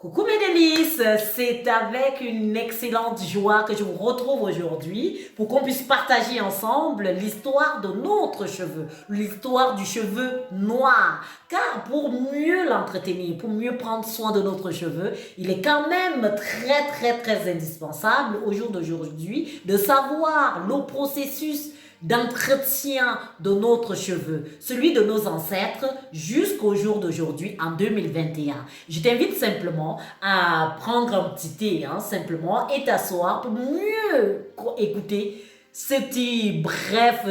Coucou mes délices, c'est avec une excellente joie que je vous retrouve aujourd'hui pour qu'on puisse partager ensemble l'histoire de notre cheveu, l'histoire du cheveu noir. Car pour mieux l'entretenir, pour mieux prendre soin de notre cheveu, il est quand même très indispensable au jour d'aujourd'hui de savoir le processus d'entretien de notre cheveu, celui de nos ancêtres jusqu'au jour d'aujourd'hui en 2021. Je t'invite simplement à prendre un petit thé, simplement, et t'asseoir pour mieux écouter ce petit bref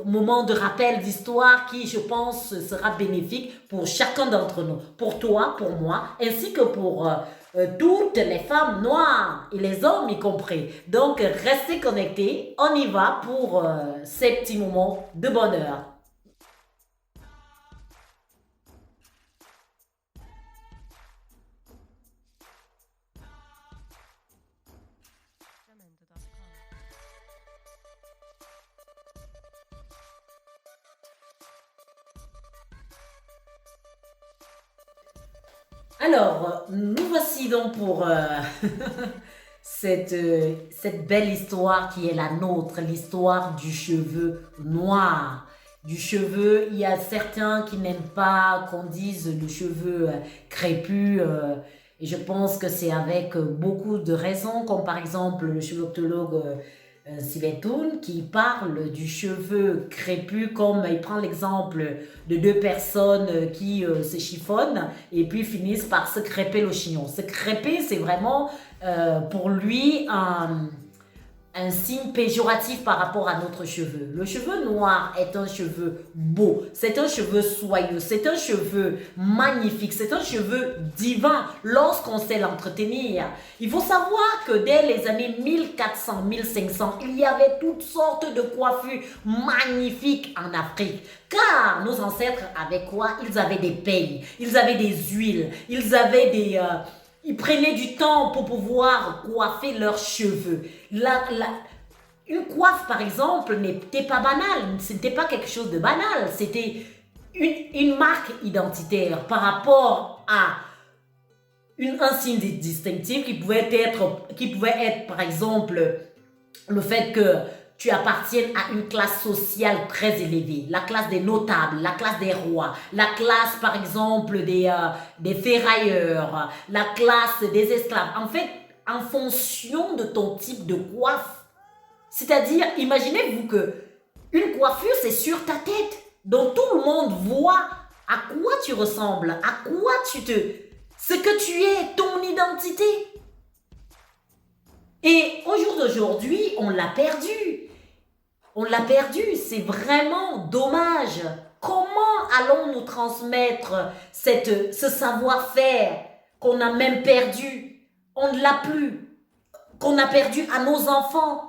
moment de rappel d'histoire qui, je pense, sera bénéfique pour chacun d'entre nous, pour toi, pour moi, ainsi que pour toutes les femmes noires et les hommes y compris. Donc, restez connectés, on y va pour ces petits moments de bonheur. Alors, nous voici donc pour cette belle histoire qui est la nôtre, l'histoire du cheveu noir. Du cheveu, il y a certains qui n'aiment pas qu'on dise le cheveu crépus, et je pense que c'est avec beaucoup de raisons, comme par exemple le cheveuctologue Sibetoun qui parle du cheveu crépus, comme il prend l'exemple de deux personnes qui se chiffonnent et puis finissent par se crêper le chignon. Se crêper, c'est vraiment pour lui un signe péjoratif par rapport à notre cheveu. Le cheveu noir est un cheveu beau, c'est un cheveu soyeux, c'est un cheveu magnifique, c'est un cheveu divin lorsqu'on sait l'entretenir. Il faut savoir que dès les années 1400-1500, il y avait toutes sortes de coiffures magnifiques en Afrique. Car nos ancêtres avaient quoi? Ils avaient des peignes, ils avaient des huiles, ils avaient ils prenaient du temps pour pouvoir coiffer leurs cheveux. Une coiffe, par exemple, n'était pas banale. Ce n'était pas quelque chose de banal. C'était une marque identitaire par rapport à un signe distinctif qui pouvait être, par exemple, le fait que tu appartiennes à une classe sociale très élevée, la classe des notables, la classe des rois, la classe par exemple des ferrailleurs, la classe des esclaves. En fait, en fonction de ton type de coiffe, c'est-à-dire, imaginez-vous que une coiffure, c'est sur ta tête. Donc tout le monde voit à quoi tu ressembles, à quoi ce que tu es, ton identité. Et au jour d'aujourd'hui, on l'a perdu. On l'a perdu, c'est vraiment dommage. Comment allons-nous transmettre ce savoir-faire qu'on a même perdu, on ne l'a plus, qu'on a perdu à nos enfants?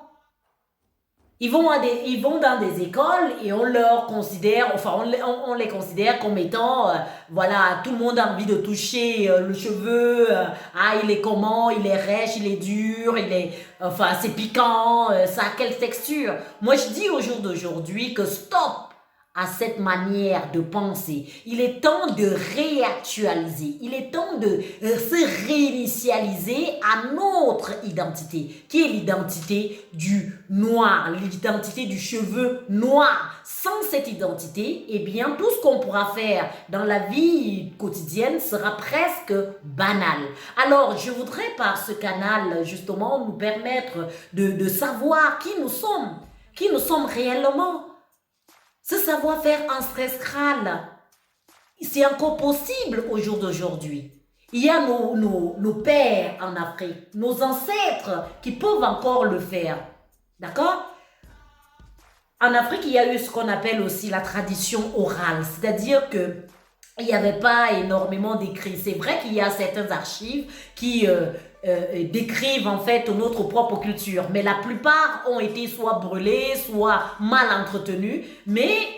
Ils vont dans des écoles et on leur considère, enfin on les considère comme étant, voilà, tout le monde a envie de toucher le cheveu, ah il est comment, il est rêche, il est dur, enfin c'est piquant, ça a quelle texture? Moi je dis au jour d'aujourd'hui que stop à cette manière de penser. Il est temps de réactualiser. Il est temps de se réinitialiser à notre identité, qui est l'identité du noir, l'identité du cheveu noir. Sans cette identité, eh bien, tout ce qu'on pourra faire dans la vie quotidienne sera presque banal. Alors, je voudrais par ce canal, justement, nous permettre de savoir qui nous sommes réellement. Ce savoir-faire ancestrale, c'est encore possible au jour d'aujourd'hui. Il y a nos pères en Afrique, nos ancêtres qui peuvent encore le faire. D'accord? En Afrique, il y a eu ce qu'on appelle aussi la tradition orale, c'est-à-dire que il n'y avait pas énormément d'écrits. C'est vrai qu'il y a certaines archives qui décrivent en fait notre propre culture, mais la plupart ont été soit brûlées, soit mal entretenues. Mais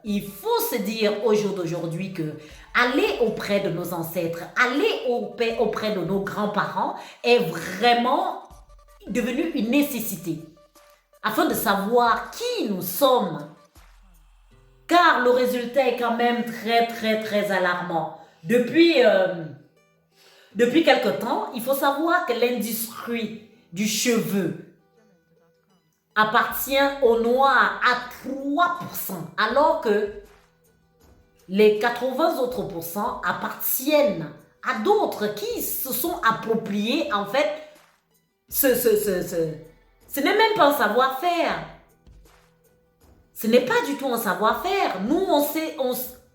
il faut se dire au jour d'aujourd'hui que aller auprès de nos ancêtres, aller auprès de nos grands-parents est vraiment devenu une nécessité afin de savoir qui nous sommes. Car le résultat est quand même très alarmant. Depuis depuis quelque temps, il faut savoir que l'industrie du cheveu appartient aux Noirs à 3%, alors que les 80 autres pourcents appartiennent à d'autres qui se sont appropriés, en fait, ce n'est même pas un savoir-faire. Ce n'est pas du tout un savoir-faire. Nous,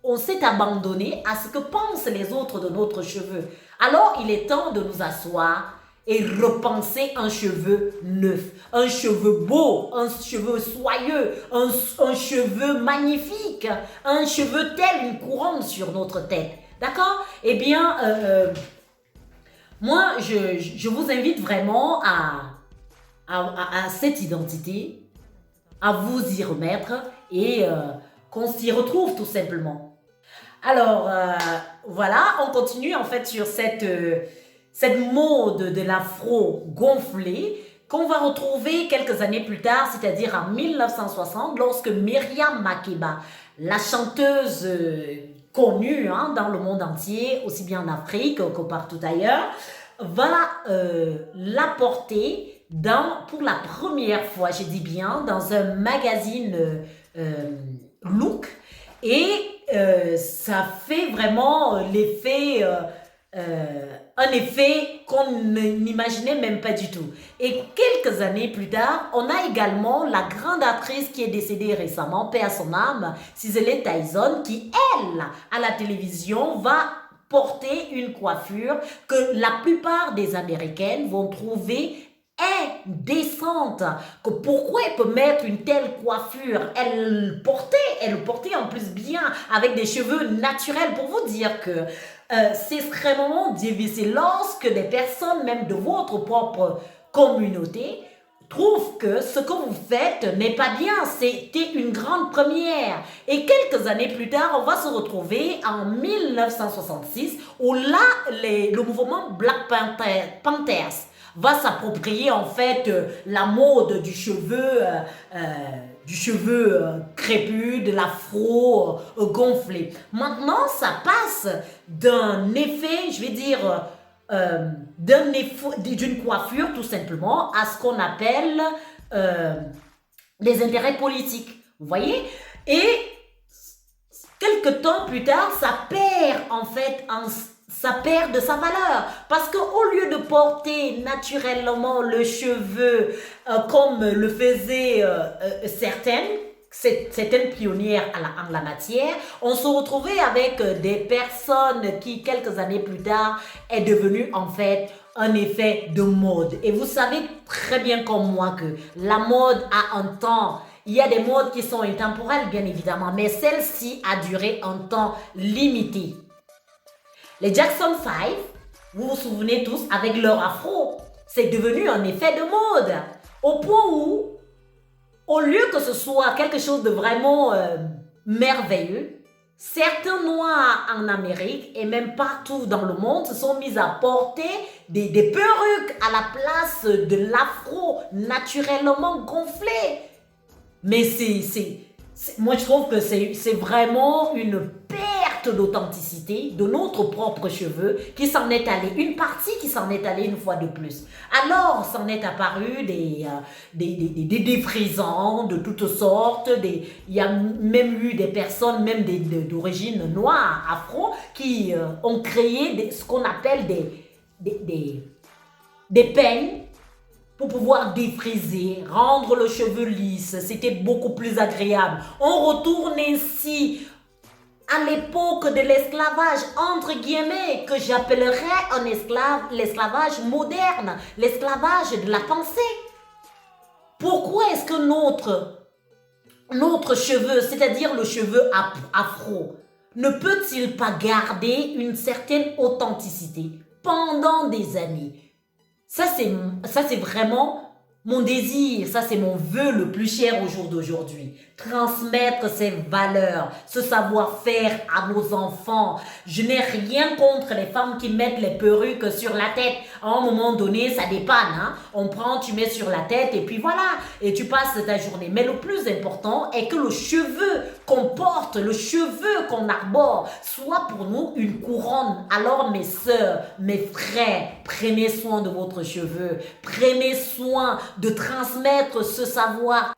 on s'est abandonné à ce que pensent les autres de notre cheveu. Alors, il est temps de nous asseoir et repenser un cheveu neuf, un cheveu beau, un cheveu soyeux, un cheveu magnifique, un cheveu tel une couronne sur notre tête. D'accord? Eh bien, moi, je vous invite vraiment à cette identité, à vous y remettre et qu'on s'y retrouve tout simplement. Alors, voilà, on continue en fait sur cette mode de l'afro gonflé qu'on va retrouver quelques années plus tard, c'est-à-dire en 1960, lorsque Myriam Makeba, la chanteuse connue dans le monde entier, aussi bien en Afrique que partout ailleurs, va la porter pour la première fois, je dis bien, dans un magazine Look. Et ça fait vraiment l'effet, un effet qu'on n'imaginait même pas du tout. Et quelques années plus tard, on a également la grande actrice qui est décédée récemment, paix à son âme, Cicely Tyson, qui, elle, à la télévision, va porter une coiffure que la plupart des Américaines vont trouver indécente. Que pourquoi elle peut mettre une telle coiffure? Elle portait en plus bien avec des cheveux naturels, pour vous dire que c'est extrêmement difficile lorsque des personnes même de votre propre communauté trouvent que ce que vous faites n'est pas bien. C'était une grande première. Et quelques années plus tard, on va se retrouver en 1966 où là, le mouvement Black Panthers va s'approprier en fait la mode du cheveu crépus, de l'afro gonflé. Maintenant, ça passe d'un effet, je vais dire, d'une coiffure tout simplement à ce qu'on appelle des intérêts politiques. Vous voyez? Et quelques temps plus tard, ça perd en fait ça perd de sa valeur. Parce qu'au lieu de porter naturellement le cheveu comme le faisaient certaines pionnières en la matière, on se retrouvait avec des personnes qui, quelques années plus tard, est devenu en fait un effet de mode. Et vous savez très bien comme moi que la mode a un temps. Il y a des modes qui sont intemporelles, bien évidemment, mais celle-ci a duré un temps limité. Les Jackson 5, vous vous souvenez tous, avec leur afro, c'est devenu un effet de mode. Au point où, au lieu que ce soit quelque chose de vraiment merveilleux, certains Noirs en Amérique et même partout dans le monde se sont mis à porter des perruques à la place de l'afro naturellement gonflé. Mais moi je trouve que c'est vraiment une perte d'authenticité de notre propre cheveu qui s'en est allé, une partie qui s'en est allée une fois de plus. Alors s'en est apparu des défrisants de toutes sortes, il y a même eu des personnes même d'origine noire, afro, qui ont créé ce qu'on appelle des peignes pour pouvoir défriser, rendre le cheveu lisse. C'était beaucoup plus agréable. On retourne ainsi à l'époque de l'esclavage, entre guillemets, que j'appellerais l'esclavage moderne, l'esclavage de la pensée. Pourquoi est-ce que notre cheveu, c'est-à-dire le cheveu afro, ne peut-il pas garder une certaine authenticité pendant des années? Ça, c'est vraiment mon désir, ça, c'est mon vœu le plus cher au jour d'aujourd'hui. transmettre ces valeurs, ce savoir-faire à nos enfants. Je n'ai rien contre les femmes qui mettent les perruques sur la tête. À un moment donné, ça dépanne. Hein? On prend, tu mets sur la tête et puis voilà. Et tu passes ta journée. Mais le plus important est que le cheveu qu'on porte, le cheveu qu'on arbore, soit pour nous une couronne. Alors mes sœurs, mes frères, prenez soin de votre cheveu. Prenez soin de transmettre ce savoir.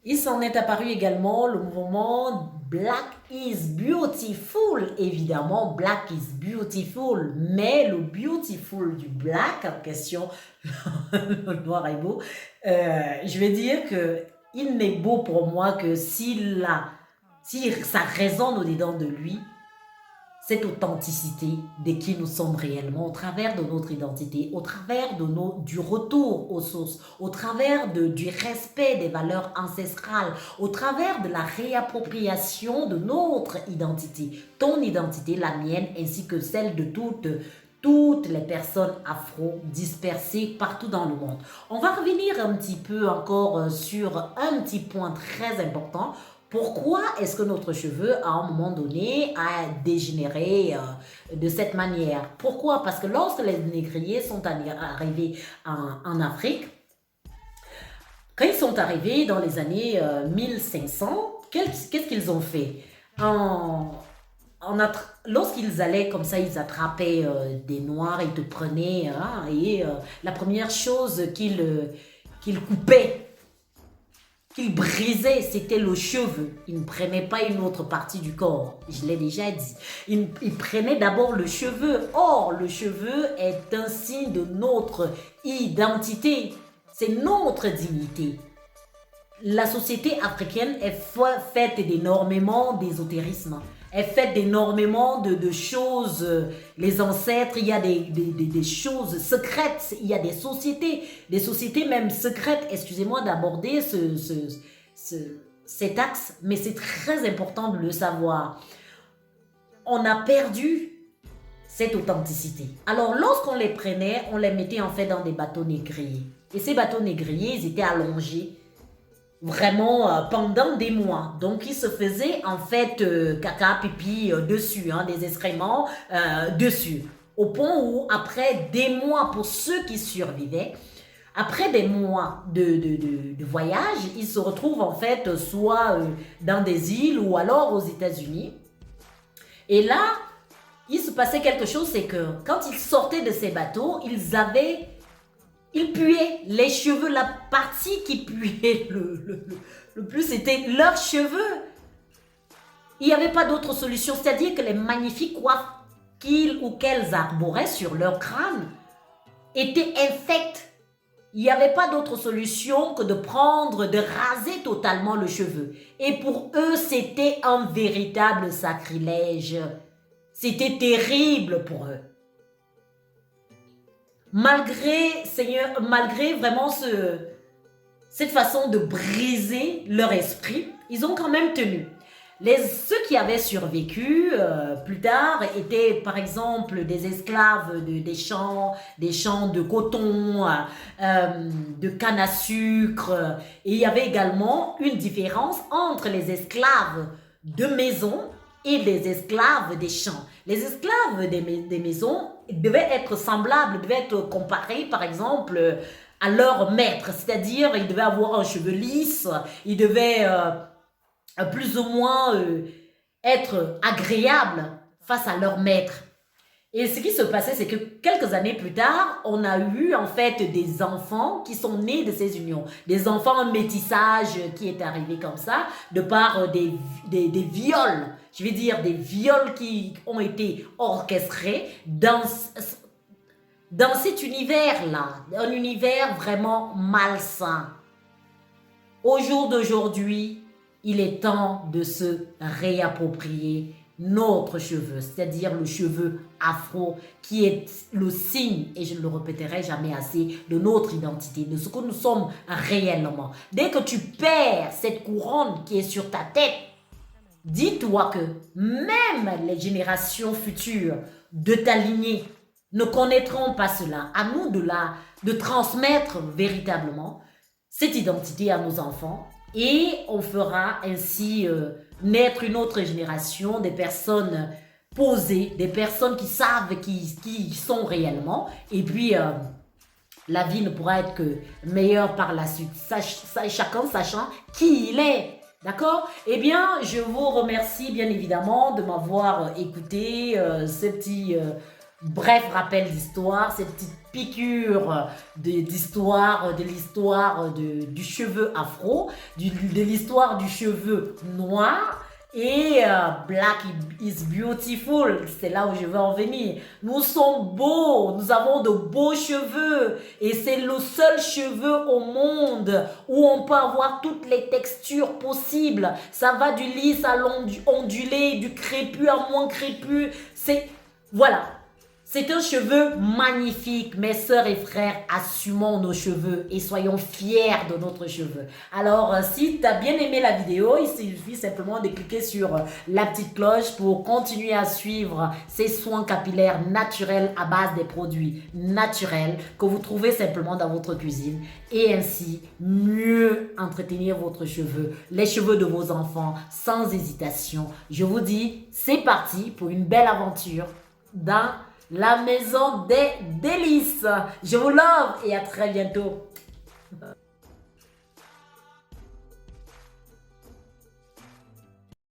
Il s'en est apparu également le mouvement Black is Beautiful. Évidemment, Black is Beautiful. Mais le beautiful du black en question, le noir est beau, je vais dire que il n'est beau pour moi que si ça résonne au-dedans de lui, cette authenticité de qui nous sommes réellement au travers de notre identité, au travers du retour aux sources, au travers du respect des valeurs ancestrales, au travers de la réappropriation de notre identité, ton identité, la mienne, ainsi que celle de toutes les personnes afro dispersées partout dans le monde. On va revenir un petit peu encore sur un petit point très important. Pourquoi est-ce que notre cheveu, à un moment donné, a dégénéré de cette manière? Pourquoi? Parce que lorsque les négriers sont arrivés en Afrique, quand ils sont arrivés dans les années 1500, qu'est-ce qu'ils ont fait? Lorsqu'ils allaient comme ça, ils attrapaient des noirs, ils te prenaient, hein, et la première chose qu'ils coupaient, qu'il brisait, c'était le cheveu. Il ne prenait pas une autre partie du corps. Je l'ai déjà dit. Il prenait d'abord le cheveu. Or, le cheveu est un signe de notre identité. C'est notre dignité. La société africaine est faite d'énormément d'ésotérisme. Elle fait d'énormément de choses. Les ancêtres, il y a des choses secrètes. Il y a des sociétés même secrètes. Excusez-moi d'aborder cet axe, mais c'est très important de le savoir. On a perdu cette authenticité. Alors, lorsqu'on les prenait, on les mettait en fait dans des bateaux négriers. Et ces bateaux négriers, ils étaient allongés vraiment pendant des mois. Donc, ils se faisaient en fait caca, pipi dessus, hein, des excréments dessus. Au point où, après des mois, pour ceux qui survivaient, après des mois de voyage, ils se retrouvent en fait soit dans des îles ou alors aux États-Unis. Et là, il se passait quelque chose, c'est que quand ils sortaient de ces bateaux, ils puaient les cheveux, la partie qui puait le plus, c'était leurs cheveux. Il n'y avait pas d'autre solution, c'est-à-dire que les magnifiques coiffes qu'ils ou qu'elles arboraient sur leur crâne étaient infectes. Il n'y avait pas d'autre solution que de raser totalement le cheveu. Et pour eux, c'était un véritable sacrilège. C'était terrible pour eux. Malgré vraiment cette façon de briser leur esprit, ils ont quand même tenu. Ceux qui avaient survécu plus tard étaient par exemple des esclaves des champs de coton, de canne à sucre. Et il y avait également une différence entre les esclaves de maison et les esclaves des champs. Les esclaves des maisons devaient être semblables, devaient être comparés par exemple à leur maître. C'est-à-dire, ils devaient avoir un cheveu lisse, ils devaient plus ou moins être agréables face à leur maître. Et ce qui se passait, c'est que quelques années plus tard, on a eu en fait des enfants qui sont nés de ces unions. Des enfants en métissage qui est arrivé comme ça, de par des viols. Je veux dire, des viols qui ont été orchestrés dans cet univers-là. Un univers vraiment malsain. Au jour d'aujourd'hui, il est temps de se réapproprier notre cheveu, c'est-à-dire le cheveu afro qui est le signe, et je ne le répéterai jamais assez, de notre identité, de ce que nous sommes réellement. Dès que tu perds cette couronne qui est sur ta tête, dis-toi que même les générations futures de ta lignée ne connaîtront pas cela. À nous de transmettre véritablement cette identité à nos enfants et on fera ainsi naître une autre génération, des personnes posées, des personnes qui savent qui ils sont réellement. Et puis, la vie ne pourra être que meilleure par la suite, chacun sachant qui il est. D'accord? Eh bien, je vous remercie bien évidemment de m'avoir écouté ce petit bref rappel d'histoire, cette petite piqûre d'histoire, de l'histoire du cheveu afro, de l'histoire du cheveu noir. Et Black is beautiful, c'est là où je veux en venir. Nous sommes beaux, nous avons de beaux cheveux. Et c'est le seul cheveu au monde où on peut avoir toutes les textures possibles. Ça va du lisse à l'ondulé, du crépus à moins crépus. Voilà. C'est un cheveu magnifique. Mes sœurs et frères, assumons nos cheveux et soyons fiers de notre cheveu. Alors, si tu as bien aimé la vidéo, il suffit simplement de cliquer sur la petite cloche pour continuer à suivre ces soins capillaires naturels à base des produits naturels que vous trouvez simplement dans votre cuisine et ainsi mieux entretenir votre cheveu, les cheveux de vos enfants sans hésitation. Je vous dis, c'est parti pour une belle aventure dans la maison des délices. Je vous love et à très bientôt.